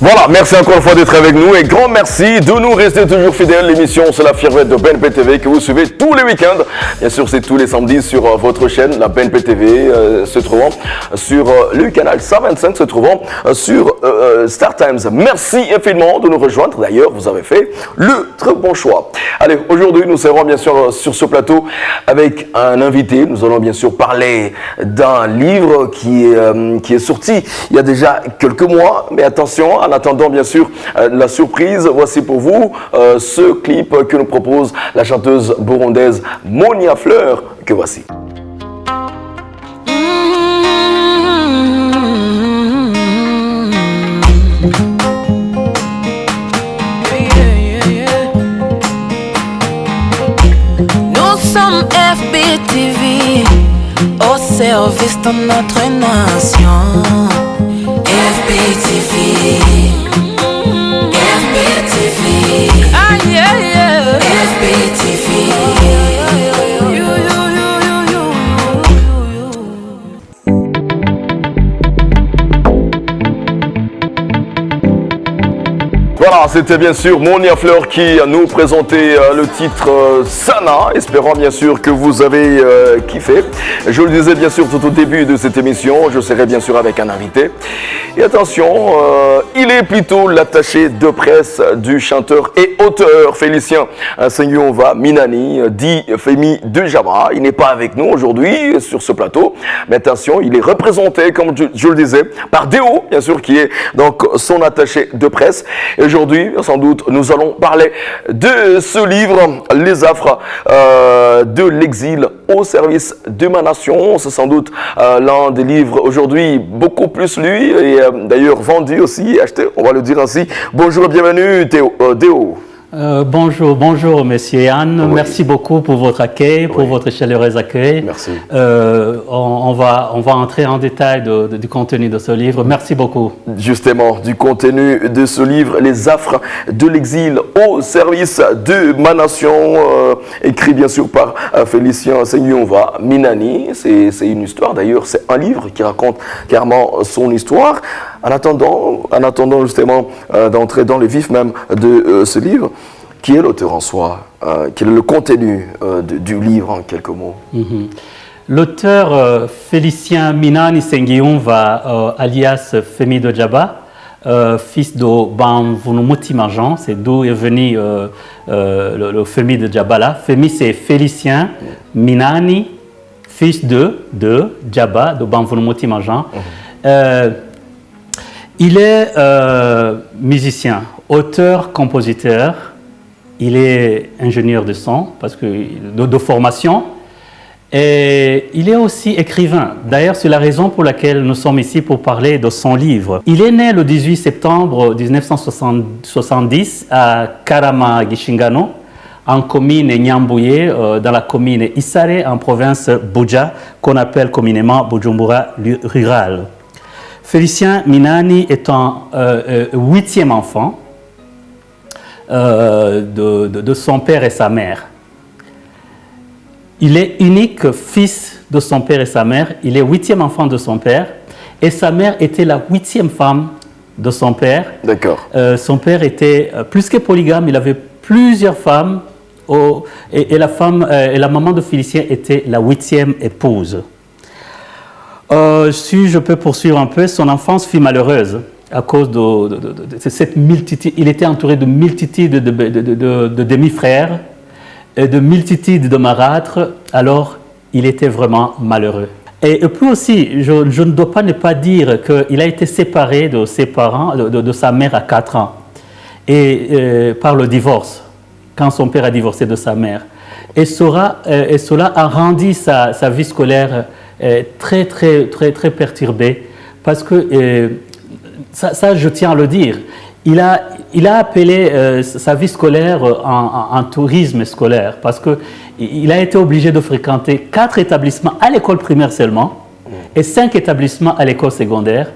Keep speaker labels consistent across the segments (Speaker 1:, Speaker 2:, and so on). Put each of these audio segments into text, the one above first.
Speaker 1: Voilà, merci encore une fois d'être avec nous et grand merci de nous rester toujours fidèles. L'émission c'est la Firvette de BNP TV que vous suivez tous les week-ends. Bien sûr, c'est tous les samedis sur votre chaîne, la BNP TV, se trouvant sur le canal 125, se trouvant sur Star Times. Merci infiniment de nous rejoindre. D'ailleurs, vous avez fait le très bon choix. Allez, aujourd'hui, nous serons bien sûr sur ce plateau avec un invité. Nous allons bien sûr parler d'un livre qui est sorti il y a déjà quelques mois. Mais attention, en attendant bien sûr la surprise, voici pour vous ce clip que nous propose la chanteuse burundaise Monia Fleur, que voici.
Speaker 2: Nous sommes FBTV au service de notre nation. FBTV, FBTV, ah yeah yeah, FBTV.
Speaker 1: Voilà, c'était bien sûr Monia Fleur qui nous présentait le titre Sana, espérant bien sûr que vous avez kiffé. Je le disais bien sûr tout au début de cette émission, je serai bien sûr avec un invité. Et attention, il est plutôt l'attaché de presse du chanteur et auteur Félicien Nsengiyumva Minani, dit Femi de Jaba. Il n'est pas avec nous aujourd'hui sur ce plateau, mais attention, il est représenté, comme je le disais, par Déo, bien sûr, qui est donc son attaché de presse. Et aujourd'hui, sans doute, nous allons parler de ce livre, Les affres de l'exil au service de ma nation. C'est sans doute l'un des livres aujourd'hui beaucoup plus lu et d'ailleurs vendu aussi, acheté, on va le dire ainsi. Bonjour et bienvenue, Déo.
Speaker 3: Bonjour, monsieur Yann.
Speaker 1: Oui.
Speaker 3: Merci beaucoup pour votre accueil, pour votre chaleureux accueil.
Speaker 1: Merci.
Speaker 3: On va entrer en détail du contenu de ce livre. Merci beaucoup.
Speaker 1: Justement, du contenu de ce livre, Les affres de l'exil au service de ma nation, écrit bien sûr par Félicien Nsengiyumva Minani. C'est une histoire, d'ailleurs, c'est un livre qui raconte clairement son histoire. En attendant justement d'entrer dans le vif même de ce livre, qui est l'auteur en soi? Quel est le contenu du livre en quelques mots?
Speaker 3: L'auteur Félicien Minani Nsengiyumva, alias Femi de Jaba, fils de Bamvunumuti Marjan, c'est d'où est venu le Femi de Jaba là. Femi, c'est Félicien Minani, fils de Jaba, de Bamvunumuti Marjan. Il est musicien, auteur, compositeur. Il est ingénieur de son parce que de formation. Et il est aussi écrivain. D'ailleurs, c'est la raison pour laquelle nous sommes ici pour parler de son livre. Il est né le 18 septembre 1970 à Karama-Gishingano, en commune Nyambouye, dans la commune Isare, en province Buja, qu'on appelle communément Bujumbura rural. Félicien Minani est un 8e enfant de son père et sa mère. Il est unique fils de son père et sa mère. Il est 8e enfant de son père. Et sa mère était la 8e femme de son père.
Speaker 1: D'accord.
Speaker 3: Son père était plus que polygame. Il avait plusieurs femmes. Et la maman de Félicien était la 8e épouse. Si je peux poursuivre un peu, son enfance fut malheureuse à cause de cette multitude. Il était entouré de multitudes de demi-frères et de multitudes de marâtres, alors il était vraiment malheureux. Et puis aussi, je ne dois pas ne pas dire qu'il a été séparé de ses parents, de sa mère à 4 ans, et par le divorce, quand son père a divorcé de sa mère. Et cela a rendu sa vie scolaire très perturbée, parce que, ça je tiens à le dire, il a appelé sa vie scolaire en tourisme scolaire, parce qu'il a été obligé de fréquenter 4 établissements à l'école primaire seulement, et 5 établissements à l'école secondaire.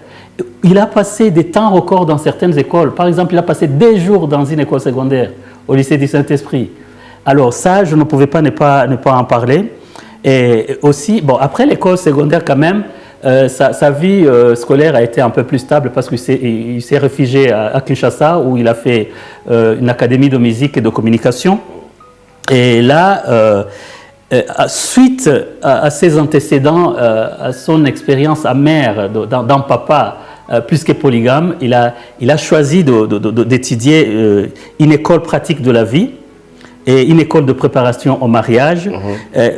Speaker 3: Il a passé des temps records dans certaines écoles. Par exemple, il a passé des jours dans une école secondaire, au lycée du Saint-Esprit. Alors ça, je ne pouvais pas ne pas en parler. Et aussi, bon, après l'école secondaire quand même, sa vie scolaire a été un peu plus stable parce qu'il s'est réfugié à Kinshasa où il a fait une académie de musique et de communication. Et là, suite à ses antécédents, à son expérience amère d'un papa plus que polygame, il a choisi d'étudier une école pratique de la vie et une école de préparation au mariage,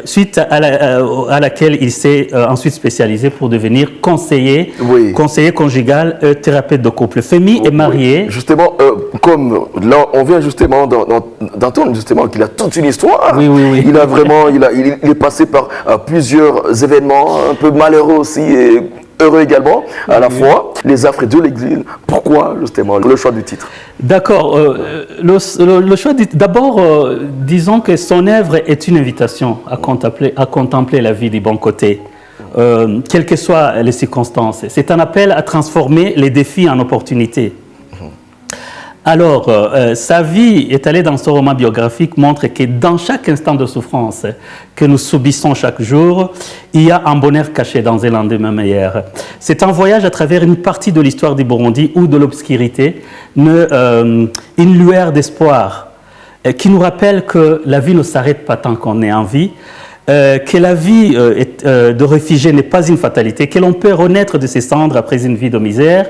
Speaker 3: suite à laquelle il s'est ensuite spécialisé pour devenir conseiller conjugal, thérapeute de couple. Femi est marié.
Speaker 1: Justement, comme là, on vient justement d'entendre justement qu'il a toute une histoire.
Speaker 3: Oui.
Speaker 1: Il a vraiment, il est passé par plusieurs événements, un peu malheureux aussi et heureux également, à la fois. Les affres de l'exil. Pourquoi justement le choix du titre?
Speaker 3: D'accord. Le choix du titre. D'abord, disons que son œuvre est une invitation à contempler la vie du bon côté, quelles que soient les circonstances. C'est un appel à transformer les défis en opportunités. Alors, sa vie étalée dans son roman biographique montre que dans chaque instant de souffrance que nous subissons chaque jour, il y a un bonheur caché dans un lendemain meilleur. C'est un voyage à travers une partie de l'histoire du Burundi où de l'obscurité, une lueur d'espoir qui nous rappelle que la vie ne s'arrête pas tant qu'on est en vie, que la vie de réfugié n'est pas une fatalité, que l'on peut renaître de ses cendres après une vie de misère,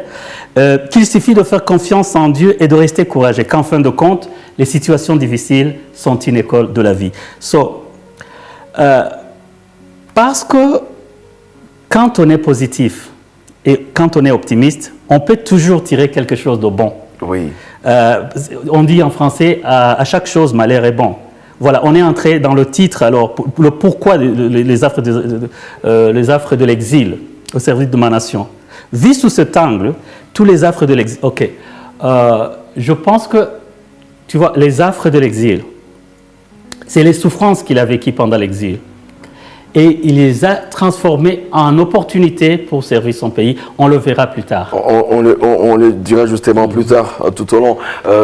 Speaker 3: qu'il suffit de faire confiance en Dieu et de rester courageux, qu'en fin de compte, les situations difficiles sont une école de la vie. Parce que quand on est positif et quand on est optimiste, on peut toujours tirer quelque chose de bon.
Speaker 1: Oui.
Speaker 3: On dit en français, à chaque chose, malheur est bon. Voilà, on est entré dans le titre, alors, le pourquoi les affres de l'exil au service de ma nation. Vu sous cet angle, tous les affres de l'exil. Ok. Je pense que, tu vois, les affres de l'exil, c'est les souffrances qu'il a vécues pendant l'exil. Et il les a transformées en opportunités pour servir son pays. On le verra plus tard.
Speaker 1: On le dira justement plus tard, tout au long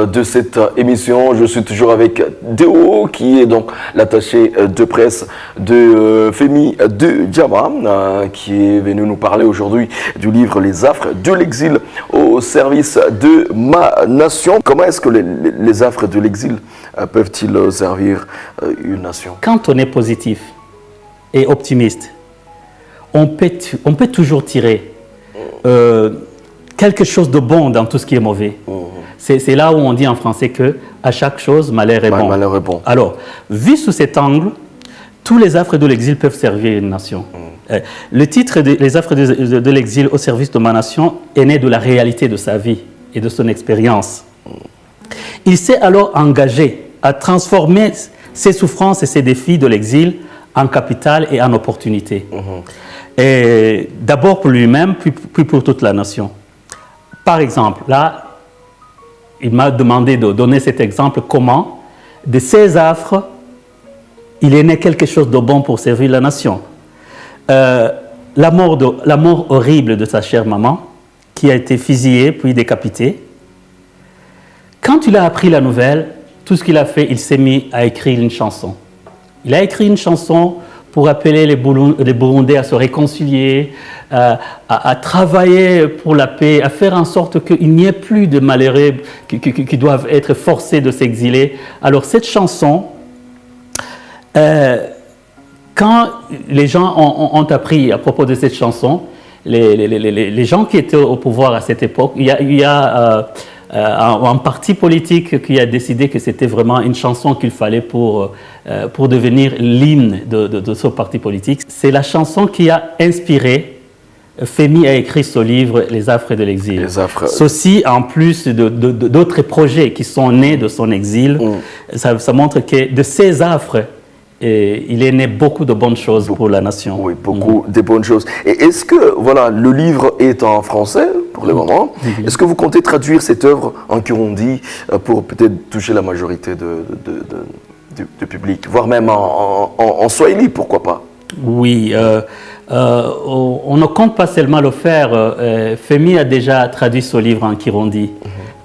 Speaker 1: de cette émission. Je suis toujours avec Déo, qui est donc l'attaché de presse de Femi de Djama, qui est venu nous parler aujourd'hui du livre Les affres de l'exil au service de ma nation. Comment est-ce que les affres de l'exil peuvent-ils servir une nation?
Speaker 3: Quand on est positif et optimiste, on peut toujours tirer quelque chose de bon dans tout ce qui est mauvais. C'est là où on dit en français que à chaque chose, malheur est bon.
Speaker 1: Malheur est bon.
Speaker 3: Alors, vu sous cet angle, tous les affres de l'exil peuvent servir une nation. Le titre Les affres de l'exil au service de ma nation est né de la réalité de sa vie et de son expérience. Il s'est alors engagé à transformer ses souffrances et ses défis de l'exil en capital et en opportunité. Et d'abord pour lui-même, puis pour toute la nation. Par exemple, là, il m'a demandé de donner cet exemple, comment, de ces affres, il est né quelque chose de bon pour servir la nation. La mort horrible de sa chère maman, qui a été fusillée puis décapitée. Quand il a appris la nouvelle, tout ce qu'il a fait, il s'est mis à écrire une chanson. Il a écrit une chanson pour appeler les Burundais à se réconcilier, à travailler pour la paix, à faire en sorte qu'il n'y ait plus de malheureux qui doivent être forcés de s'exiler. Alors cette chanson, quand les gens ont appris à propos de cette chanson, les gens qui étaient au pouvoir à cette époque, il y a un parti politique qui a décidé que c'était vraiment une chanson qu'il fallait pour devenir l'hymne de ce parti politique. C'est la chanson qui a inspiré Femi à écrire ce livre, Les affres de l'exil. Ceci, en plus d'autres projets qui sont nés de son exil, ça montre que de ces affres, il est né beaucoup de bonnes choses pour la nation.
Speaker 1: Oui, beaucoup de bonnes choses. Et est-ce que, voilà, le livre est en français pour le moment? Est-ce que vous comptez traduire cette œuvre en Kirundi pour peut-être toucher la majorité du public, voire même en Swahili, pourquoi pas?
Speaker 3: Oui, on ne compte pas seulement le faire. Femi a déjà traduit ce livre en Kirundi.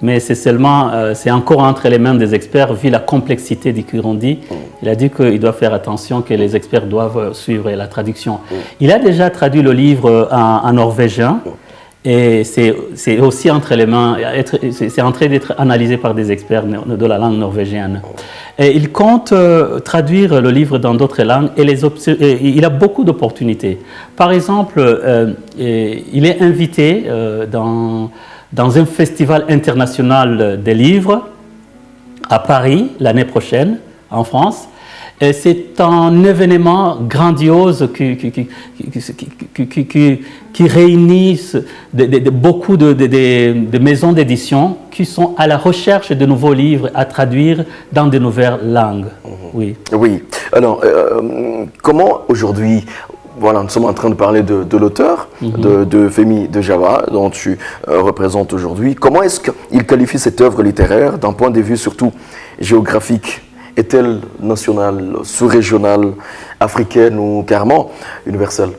Speaker 3: mais c'est encore entre les mains des experts vu la complexité du Kirundi. Il a dit qu'il doit faire attention, que les experts doivent suivre la traduction. Il a déjà traduit le livre en norvégien. Et c'est aussi entre les mains, c'est en train d'être analysé par des experts de la langue norvégienne. Et il compte traduire le livre dans d'autres langues et il a beaucoup d'opportunités. Par exemple, il est invité dans un festival international des livres à Paris l'année prochaine, en France. C'est un événement grandiose qui réunit beaucoup de maisons d'édition qui sont à la recherche de nouveaux livres à traduire dans de nouvelles langues. Oui.
Speaker 1: Oui. Alors, comment aujourd'hui, voilà, nous sommes en train de parler de l'auteur, de Femi de Java, dont tu représentes aujourd'hui. Comment est-ce qu'il qualifie cette œuvre littéraire d'un point de vue surtout géographique? Est-elle nationale, sous-régionale, africaine ou carrément universelle?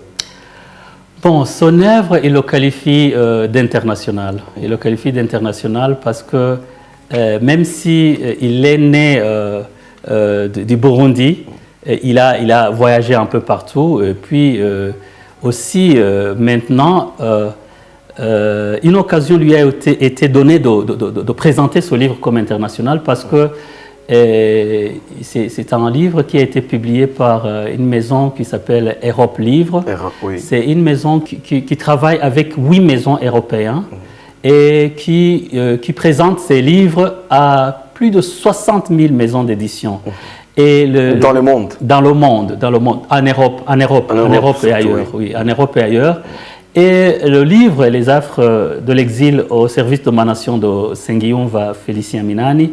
Speaker 3: Bon, son œuvre, il le qualifie d'international. Il le qualifie d'international parce que même s'il est né du Burundi, il a voyagé un peu partout. Et puis aussi, maintenant, une occasion lui a été donnée de présenter ce livre comme international parce que c'est un livre qui a été publié par une maison qui s'appelle Europe Livre.
Speaker 1: Oui.
Speaker 3: C'est une maison qui travaille avec 8 maisons européennes et qui présente ses livres à plus de 60 000 maisons d'édition. Et
Speaker 1: dans le monde?
Speaker 3: Dans le monde, en Europe et ailleurs. Oui, en Europe et ailleurs. Et le livre Les affres de l'exil au service de ma nation de Sengiyumva Félicien Minani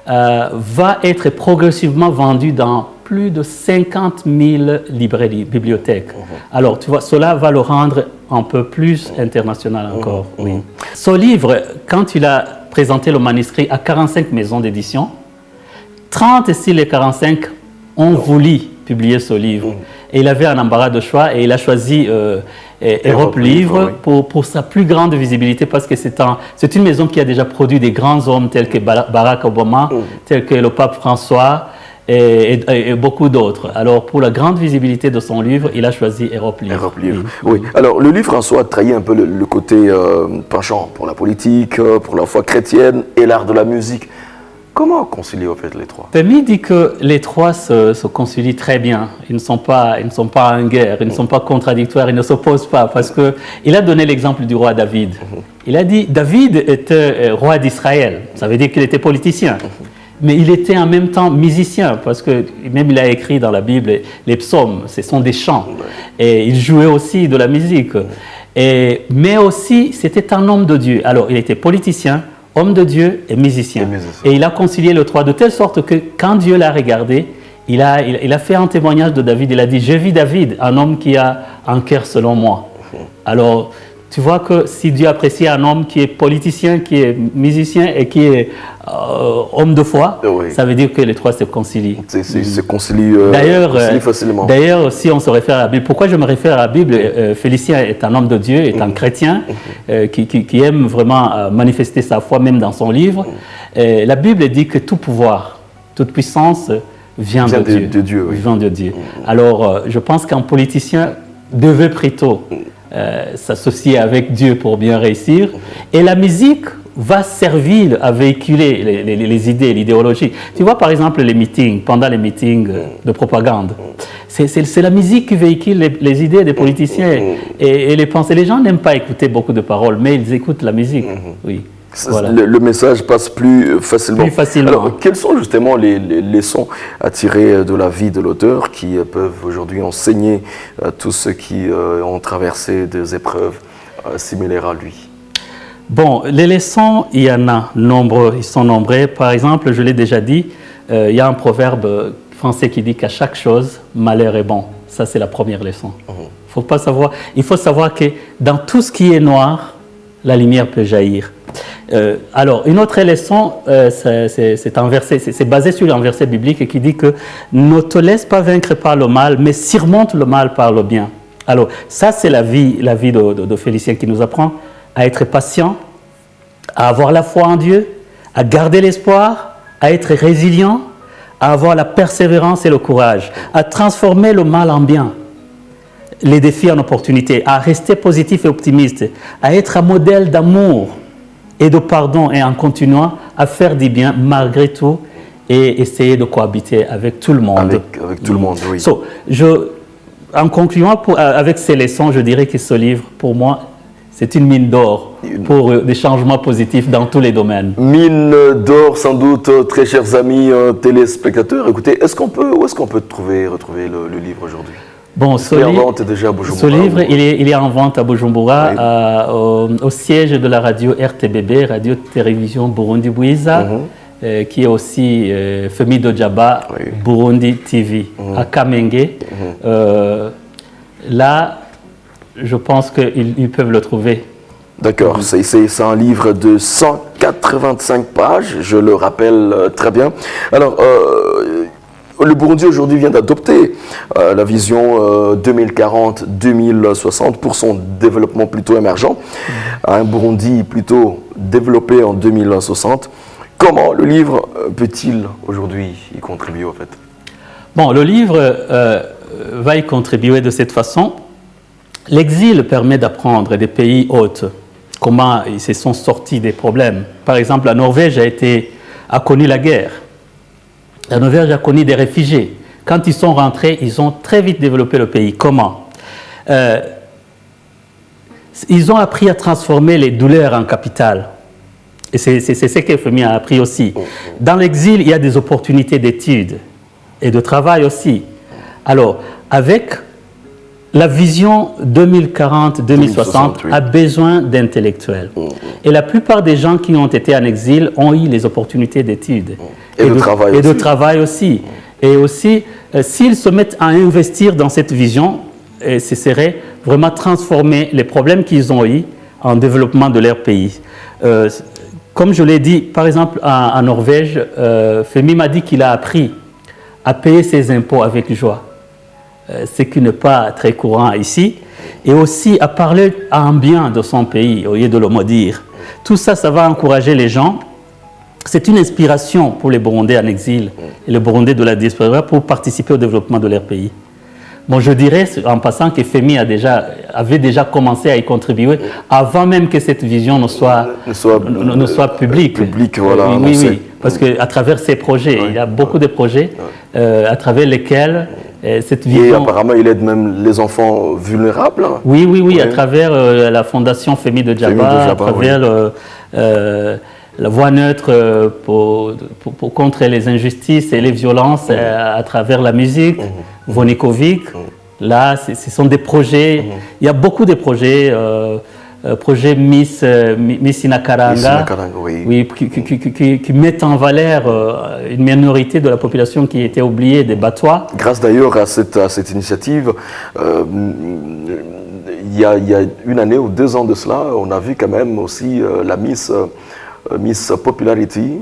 Speaker 3: va être progressivement vendu dans plus de 50 000 librairies, bibliothèques. Alors, tu vois, cela va le rendre un peu plus international encore. Oui. Ce livre, quand il a présenté le manuscrit à 45 maisons d'édition, 30 sur les 45 ont voulu publier ce livre. Et il avait un embarras de choix et il a choisi Europe Livre pour sa plus grande visibilité parce que c'est une maison qui a déjà produit des grands hommes tels que Barack Obama, tels que le pape François et beaucoup d'autres. Alors pour la grande visibilité de son livre, il a choisi Europe Livre.
Speaker 1: Europe Livre, oui. Alors le livre en soi trahit un peu le côté penchant pour la politique, pour la foi chrétienne et l'art de la musique. Comment concilier en fait les trois?
Speaker 3: Femi dit que les trois se concilient très bien. Ils ne sont pas en guerre, ils ne sont pas contradictoires, ils ne s'opposent pas. Parce qu'il a donné l'exemple du roi David. Il a dit David était roi d'Israël. Ça veut dire qu'il était politicien. Mais il était en même temps musicien, parce que même il a écrit dans la Bible les psaumes, ce sont des chants. Et il jouait aussi de la musique. Mais aussi, c'était un homme de Dieu. Alors, il était politicien, homme de Dieu et musicien. Et il a concilié les trois de telle sorte que quand Dieu l'a regardé, il a fait un témoignage de David. Il a dit, j'ai vu David, un homme qui a un cœur selon moi. Alors, tu vois que si Dieu apprécie un homme qui est politicien, qui est musicien et qui est homme de foi, ça veut dire que les trois se concilient.
Speaker 1: Se concilient facilement.
Speaker 3: D'ailleurs, si on se réfère à la Bible, pourquoi je me réfère à la Bible? Félicien est un homme de Dieu, est un chrétien qui aime vraiment manifester sa foi même dans son livre. La Bible dit que tout pouvoir, toute puissance vient de Dieu. Vient de Dieu. Alors, je pense qu'un politicien devait plutôt s'associer avec Dieu pour bien réussir. Et la musique va servir à véhiculer les idées, l'idéologie. Tu vois par exemple les meetings, pendant les meetings de propagande, c'est la musique qui véhicule les idées des politiciens et les pensées. Les gens n'aiment pas écouter beaucoup de paroles, mais ils écoutent la musique. Oui.
Speaker 1: Voilà. Le message passe plus facilement. Alors, quelles sont justement les leçons à tirer de la vie de l'auteur qui peuvent aujourd'hui enseigner à tous ceux qui ont traversé des épreuves similaires à lui?
Speaker 3: Bon, les leçons, il y en a nombreux, ils sont nombreux. Par exemple, je l'ai déjà dit, il y a un proverbe français qui dit qu'à chaque chose, malheur est bon. Ça, c'est la première leçon. Il faut savoir que dans tout ce qui est noir, la lumière peut jaillir. Alors, une autre leçon, c'est basé sur un verset biblique qui dit que ne te laisse pas vaincre par le mal, mais surmonte le mal par le bien. Alors, ça, c'est la vie de Félicien qui nous apprend à être patient, à avoir la foi en Dieu à garder l'espoir, à être résilient, à avoir la persévérance et le courage, à transformer le mal en bien, les défis en opportunités, à rester positif et optimiste, à être un modèle d'amour et de pardon et en continuant à faire du bien malgré tout et essayer de cohabiter avec tout le monde.
Speaker 1: Avec tout le monde, oui.
Speaker 3: So, en concluant avec ces leçons, je dirais que ce livre, pour moi, c'est une mine d'or pour des changements positifs dans tous les domaines.
Speaker 1: Mine d'or, sans doute, très chers amis téléspectateurs. Écoutez, où est-ce qu'on peut retrouver le livre aujourd'hui?
Speaker 3: Bon,
Speaker 1: il est en vente déjà à Bujumbura.
Speaker 3: Ce livre, il est en vente à Bujumbura, oui. Au siège de la radio RTBB, Radio-Télévision Burundi Bwiza, qui est aussi Femi Dojaba, oui. Burundi TV, à Kamenge. Là, je pense qu'ils peuvent le trouver.
Speaker 1: D'accord, c'est un livre de 185 pages, je le rappelle très bien. Alors, le Burundi aujourd'hui vient d'adopter la vision 2040-2060 pour son développement plutôt émergent. Un Burundi plutôt développé en 2060. Comment le livre peut-il aujourd'hui y contribuer au fait?
Speaker 3: Bon, le livre va y contribuer de cette façon. L'exil permet d'apprendre des pays hôtes comment ils se sont sortis des problèmes. Par exemple, la Norvège a connu la guerre. La Norvège a connu des réfugiés. Quand ils sont rentrés, ils ont très vite développé le pays. Comment? Ils ont appris à transformer les douleurs en capital. Et c'est ce que FMI a appris aussi. Dans l'exil, il y a des opportunités d'études et de travail aussi. Alors, avec la vision 2040-2060 oui. a besoin d'intellectuels. Et la plupart des gens qui ont été en exil ont eu les opportunités d'études.
Speaker 1: Et de
Speaker 3: travail aussi. Et aussi, s'ils se mettent à investir dans cette vision, ce serait vraiment transformer les problèmes qu'ils ont eus en développement de leur pays. Comme je l'ai dit, par exemple, en Norvège, Femi m'a dit qu'il a appris à payer ses impôts avec joie. Ce qui n'est pas très courant ici, et aussi à parler en bien de son pays au lieu de le maudire. Tout ça, ça va encourager les gens. C'est une inspiration pour les Burundais en exil et les Burundais de la diaspora pour participer au développement de leur pays. Bon, je dirais en passant que FMI avait déjà commencé à y contribuer avant même que cette vision ne soit publique.
Speaker 1: Voilà,
Speaker 3: oui, parce qu'à travers ces projets, il y a beaucoup de projets à travers lesquels cette vision...
Speaker 1: Et apparemment, il aide même les enfants vulnérables.
Speaker 3: Oui, à travers la fondation Femi Dojaba, à travers la voix neutre contre les injustices et les violences à travers la musique, Vonikovic. Là, ce sont des projets, il y a beaucoup de projets, projet Miss Inakaranga, oui, qui mettent en valeur une minorité de la population qui était oubliée des Batwa.
Speaker 1: Grâce d'ailleurs à cette initiative, il y a une année ou 2 ans de cela, on a vu quand même aussi la Miss Popularity,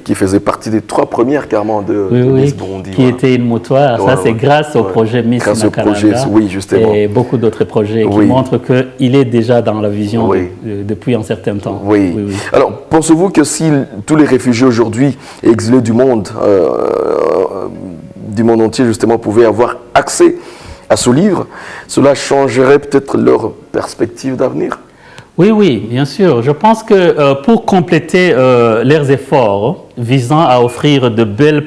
Speaker 1: qui faisait partie des 3 premières carrément de Miss Burundi.
Speaker 3: Qui était une motoire. Ça, c'est grâce au projet Miss Inakaranga.
Speaker 1: Oui, justement.
Speaker 3: Et beaucoup d'autres projets qui montrent qu'il est déjà dans la vision depuis un certain temps.
Speaker 1: Oui. Alors, pensez-vous que si tous les réfugiés aujourd'hui exilés du monde entier, justement, pouvaient avoir accès à ce livre, cela changerait peut-être leur perspective d'avenir?
Speaker 3: Oui, bien sûr. Je pense que pour compléter leurs efforts visant à offrir de belles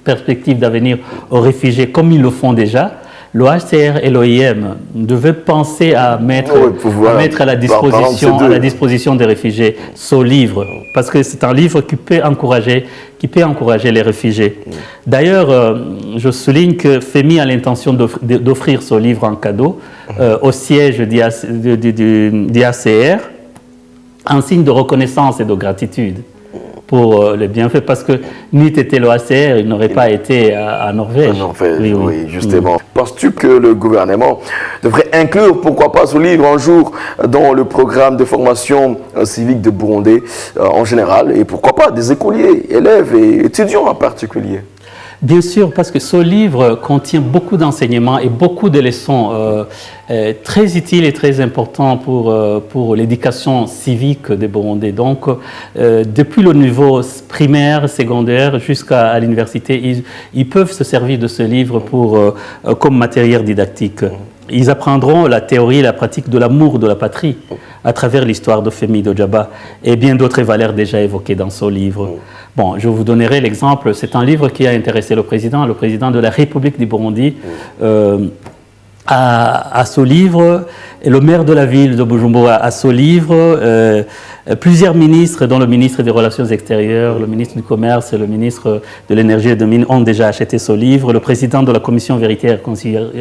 Speaker 3: perspectives d'avenir aux réfugiés, comme ils le font déjà, l'OHCR et l'OIM devaient penser à mettre à la disposition des réfugiés ce livre, parce que c'est un livre qui peut encourager les réfugiés. D'ailleurs, je souligne que FEMI a l'intention d'offrir ce livre en cadeau au siège d'IACR en signe de reconnaissance et de gratitude pour les bienfaits, parce que n'eût été l'OHCR, il n'aurait pas été à Norvège.
Speaker 1: Oui, justement. Penses-tu que le gouvernement devrait inclure, pourquoi pas, ce livre un jour dans le programme de formation civique de Burundi en général, et pourquoi pas des écoliers, élèves et étudiants en particulier?
Speaker 3: Bien sûr, parce que ce livre contient beaucoup d'enseignements et beaucoup de leçons très utiles et très importantes pour l'éducation civique des Burundais. Donc, depuis le niveau primaire, secondaire, jusqu'à l'université, ils peuvent se servir de ce livre comme matériel didactique. Ils apprendront la théorie et la pratique de l'amour de la patrie à travers l'histoire de Femi Dojaba et bien d'autres valeurs déjà évoquées dans ce livre. Bon, je vous donnerai l'exemple. C'est un livre qui a intéressé le président de la République du Burundi. À ce livre, et le maire de la ville de Bujumbura à ce livre, plusieurs ministres, dont le ministre des Relations extérieures, le ministre du Commerce et le ministre de l'Énergie et des Mines ont déjà acheté ce livre. Le président de la Commission Vérité et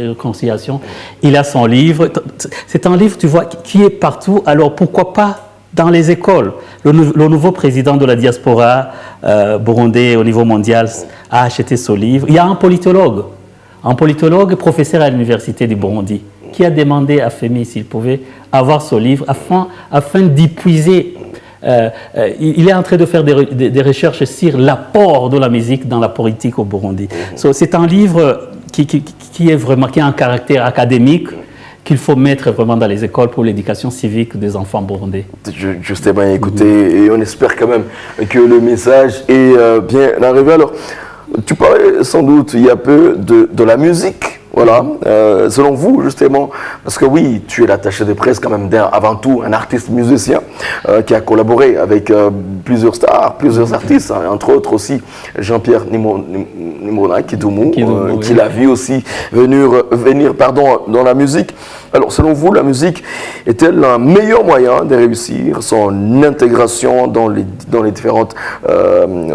Speaker 3: Réconciliation, il a son livre. C'est un livre, tu vois, qui est partout. Alors pourquoi pas dans les écoles? Le nouveau président de la diaspora burundais au niveau mondial a acheté ce livre. Il y a un politologue professeur à l'université du Burundi, qui a demandé à Femi s'il pouvait avoir ce livre afin d'y puiser. Il est en train de faire des recherches sur l'apport de la musique dans la politique au Burundi. C'est un livre qui a un caractère académique, qu'il faut mettre vraiment dans les écoles pour l'éducation civique des enfants burundais.
Speaker 1: Justement, écoutez, et on espère quand même que le message est bien arrivé. Alors, tu parlais sans doute il y a peu de la musique, voilà, selon vous justement, parce que oui, tu es l'attaché de presse quand même avant tout un artiste musicien qui a collaboré avec plusieurs stars, plusieurs artistes, hein, entre autres aussi Jean-Pierre Nimona Kidumu, qui l'a vu aussi venir dans la musique. Alors selon vous, la musique est-elle un meilleur moyen de réussir son intégration dans les différentes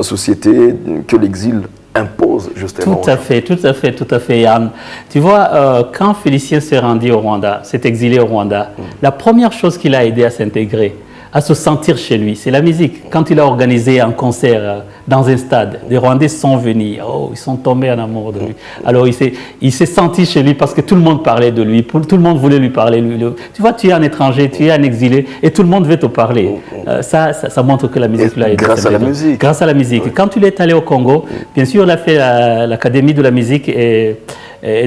Speaker 1: sociétés que l'exil impose justement?
Speaker 3: Tout à fait, Yann. Tu vois, quand Félicien s'est rendu au Rwanda, s'est exilé au Rwanda, la première chose qui l'a aidé à s'intégrer, à se sentir chez lui, c'est la musique. Quand il a organisé un concert dans un stade, les Rwandais sont venus, ils sont tombés en amour de lui. Alors il s'est senti chez lui parce que tout le monde parlait de lui, tout le monde voulait lui parler. Tu vois, tu es un étranger, tu es un exilé et tout le monde veut te parler. Ça montre que la musique l'a aidé.
Speaker 1: Grâce à la musique.
Speaker 3: Grâce à la musique. Oui. Quand il est allé au Congo, bien sûr, il a fait l'Académie de la musique et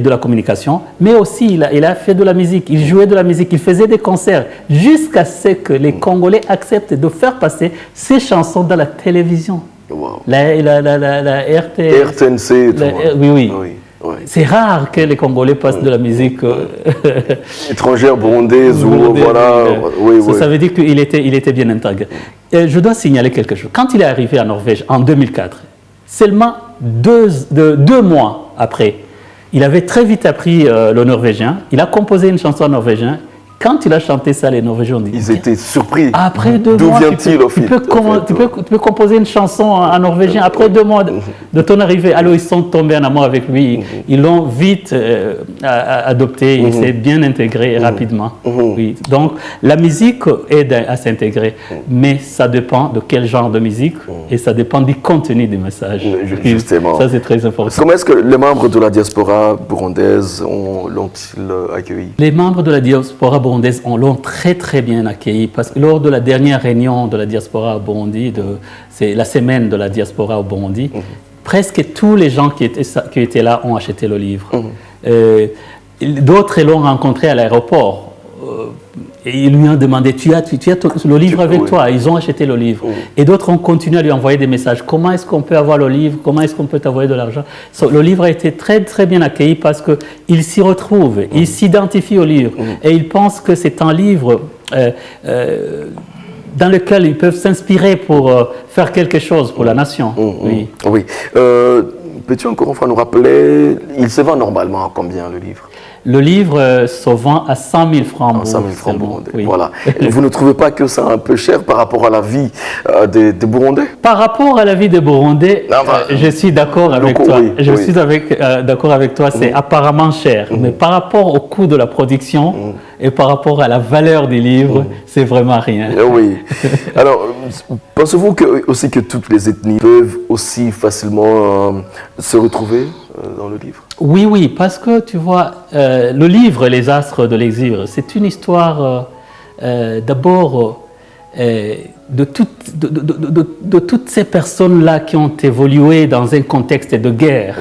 Speaker 3: de la communication, mais aussi il a fait de la musique, il jouait de la musique, il faisait des concerts, jusqu'à ce que les Congolais acceptent de faire passer ses chansons dans la télévision.
Speaker 1: Wow.
Speaker 3: La
Speaker 1: RTNC.
Speaker 3: Oui. C'est rare que les Congolais passent de la musique
Speaker 1: étrangère, burundaise, ou voilà.
Speaker 3: Ça veut dire qu'il était bien intégré. Je dois signaler quelque chose. Quand il est arrivé en Norvège en 2004, seulement deux mois après, il avait très vite appris le norvégien. Il a composé une chanson en norvégien. Quand il a chanté ça, les Norvégiens ont dit...
Speaker 1: Ils étaient surpris.
Speaker 3: Après 2 mois,
Speaker 1: d'où vient-il au fait?
Speaker 3: Tu peux composer une chanson en norvégien après 2 mois de ton arrivée. Alors ils sont tombés en amour avec lui. Ils l'ont vite adopté. Il s'est bien intégré rapidement. Oui. Donc la musique aide à s'intégrer. Mais ça dépend de quel genre de musique et ça dépend du contenu du message.
Speaker 1: Justement.
Speaker 3: Ça, c'est très important.
Speaker 1: Comment est-ce que les membres de la diaspora burundaise l'ont-ils accueilli? Les membres de la diaspora burundaise l'ont très très bien accueilli parce que lors de la dernière réunion de la diaspora au Burundi, c'est la semaine de la diaspora au Burundi, presque tous les gens qui étaient là ont acheté le livre. D'autres l'ont rencontré à l'aéroport. Et ils lui ont demandé, tu as le livre avec toi? Ils ont acheté le livre. Et d'autres ont continué à lui envoyer des messages. Comment est-ce qu'on peut avoir le livre? Comment est-ce qu'on peut t'envoyer de l'argent? Le livre a été très très bien accueilli parce qu'il s'y retrouve, il s'identifie au livre. Et il pense que c'est un livre dans lequel ils peuvent s'inspirer pour faire quelque chose pour la nation. Oui. Peux-tu encore une fois nous rappeler, il se vend normalement à combien le livre?
Speaker 3: Le livre se vend à 100 000 francs.
Speaker 1: 100 000 francs burundais. Oui. Voilà. Et vous ne trouvez pas que c'est un peu cher par rapport à la vie des Burundais?
Speaker 3: Par rapport à la vie des Burundais, je suis d'accord avec toi. Je suis d'accord avec toi, c'est apparemment cher. Mais par rapport au coût de la production et par rapport à la valeur des livres, c'est vraiment rien.
Speaker 1: Oui. Alors, pensez-vous aussi que toutes les ethnies peuvent aussi facilement se retrouver dans le livre?
Speaker 3: Oui, parce que tu vois, le livre Les Astres de l'exil, c'est une histoire d'abord de toutes ces personnes-là qui ont évolué dans un contexte de guerre,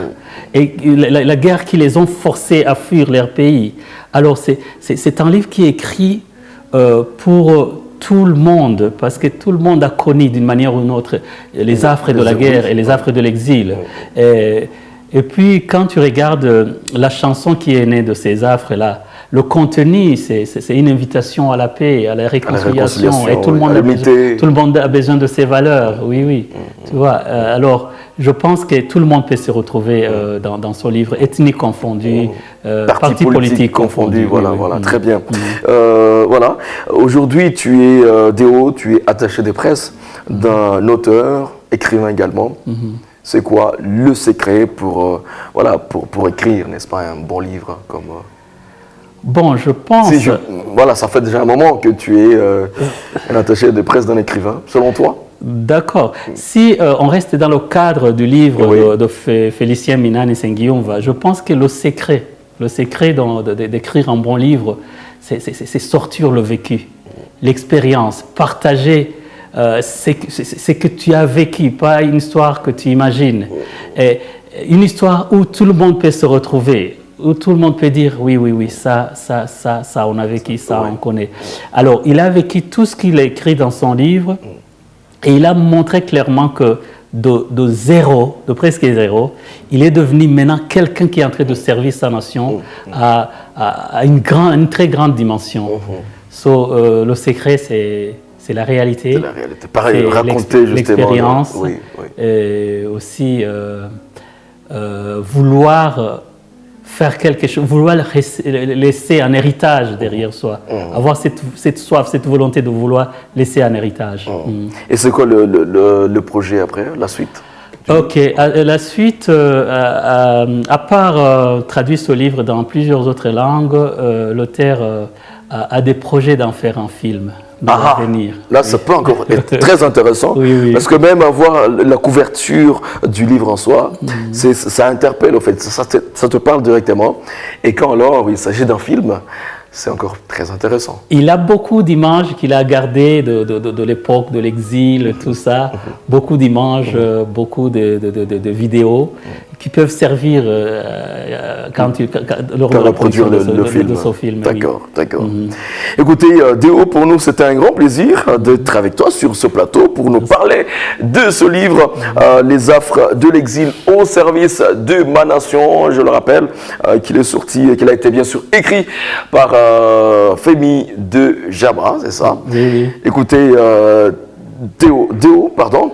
Speaker 3: et la guerre qui les ont forcés à fuir leur pays. Alors c'est un livre qui est écrit pour tout le monde, parce que tout le monde a connu d'une manière ou d'une autre les affres de la guerre et les affres de l'exil. Et puis quand tu regardes la chanson qui est née de ces affres-là, le contenu, c'est une invitation à la paix, à la réconciliation, et tout le monde a besoin de ces valeurs, oui. Tu vois, alors, je pense que tout le monde peut se retrouver dans son livre, ethnie confondue, partis politiques confondus.
Speaker 1: Voilà, très bien. Voilà, aujourd'hui, tu es Déo, tu es attaché de presse d'un auteur, écrivain également. C'est quoi le secret pour écrire, n'est-ce pas, un bon livre comme...
Speaker 3: Bon, je pense...
Speaker 1: Voilà, ça fait déjà un moment que tu es un attaché de presse d'un écrivain, selon toi?
Speaker 3: D'accord. Si on reste dans le cadre du livre de Félicien Minani Sengiumva, je pense que le secret d'écrire un bon livre, c'est sortir le vécu, l'expérience, partager ce que tu as vécu, pas une histoire que tu imagines. Et une histoire où tout le monde peut se retrouver, où tout le monde peut dire oui, ça, on a vécu, ça, on connaît. Alors, il a vécu tout ce qu'il a écrit dans son livre et il a montré clairement que de zéro, de presque zéro, il est devenu maintenant quelqu'un qui est en train de servir sa nation à une très grande dimension. Le secret, c'est la réalité.
Speaker 1: C'est la réalité. Pareil, raconter justement.
Speaker 3: L'expérience. Et aussi vouloir faire quelque chose, vouloir laisser un héritage derrière soi, avoir cette soif, cette volonté de vouloir laisser un héritage.
Speaker 1: Et c'est quoi le projet après, la suite?
Speaker 3: Ok, la suite, à part traduire ce livre dans plusieurs autres langues, l'auteur a des projets d'en faire un film.
Speaker 1: Là, ça peut encore être très intéressant, parce que même avoir la couverture du livre en soi, ça interpelle, en fait, ça te parle directement. Et quand alors il s'agit d'un film, c'est encore très intéressant.
Speaker 3: Il a beaucoup d'images qu'il a gardées de l'époque, de l'exil, tout ça. Beaucoup d'images, beaucoup de vidéos qui peuvent servir quand lors de la production de ce film.
Speaker 1: D'accord. Écoutez, Déo, pour nous, c'était un grand plaisir d'être avec toi sur ce plateau pour nous parler de ce livre, Les affres de l'exil au service de ma nation. Je le rappelle, qu'il est sorti, qu'il a été bien sûr écrit par Femi de Jabra, c'est ça?
Speaker 3: Oui.
Speaker 1: Écoutez, Déo, pardon,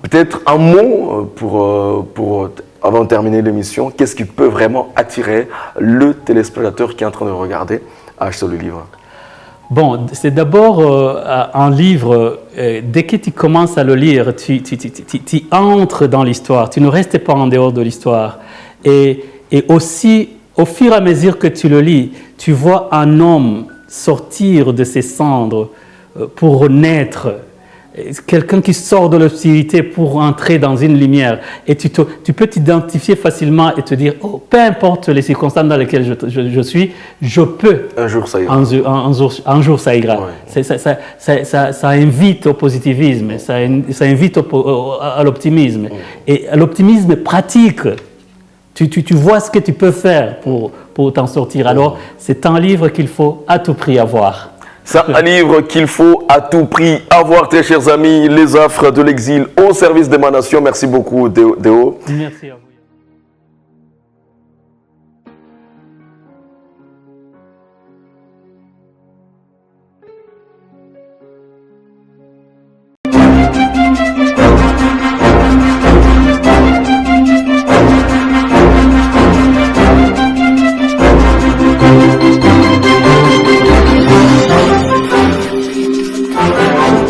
Speaker 1: peut-être un mot pour avant de terminer l'émission, qu'est-ce qui peut vraiment attirer le téléspectateur qui est en train de regarder acheter le livre?
Speaker 3: Bon, c'est d'abord un livre, dès que tu commences à le lire, tu entres dans l'histoire, tu ne restes pas en dehors de l'histoire. Et aussi, au fur et à mesure que tu le lis, tu vois un homme sortir de ses cendres pour renaître, quelqu'un qui sort de l'obscurité pour entrer dans une lumière. Et tu peux t'identifier facilement et te dire, peu importe les circonstances dans lesquelles je suis, je peux.
Speaker 1: Un jour ça ira.
Speaker 3: Un jour ça ira. Ouais. Ça invite au positivisme, ça invite à l'optimisme. Et à l'optimisme pratique. Tu vois ce que tu peux faire pour t'en sortir. Alors, c'est un livre qu'il faut à tout prix avoir.
Speaker 1: C'est un livre qu'il faut à tout prix avoir, très chers amis, Les affres de l'exil au service de ma nation. Merci beaucoup, Déo.
Speaker 3: Merci à vous.